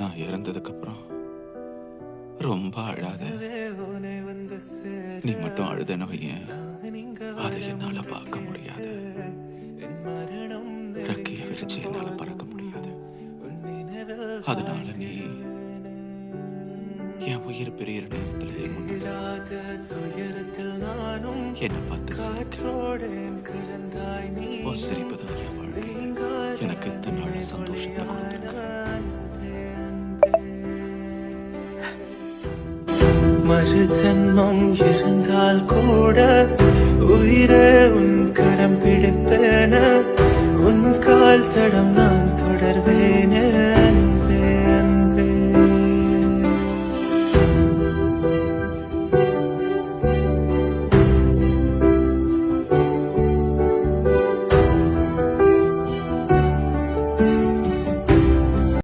நான் இறந்ததுக்கு அப்புறம் ரொம்ப அழாத. நீ மட்டும் அழுதன வையன், அதை என்னால பார்க்க முடியாது. ரெக்கைய விரிச்சு என்னால பறக்க முடியாது. அதனால நீ என் உயிர் பிரியிற நேரத்துல என்னை பார்த்து சிரிப்புதான் என் வாழ்க்கை. எனக்கு இத்தனை நாள் சந்தோஷத்தை கொடுத்திருக்க. மறு ஜென்மம் இருந்தால் கூட உயிரே உன் கரம் பிடிப்பேன, உன் கால் தடம் நான் தொடர்வேன.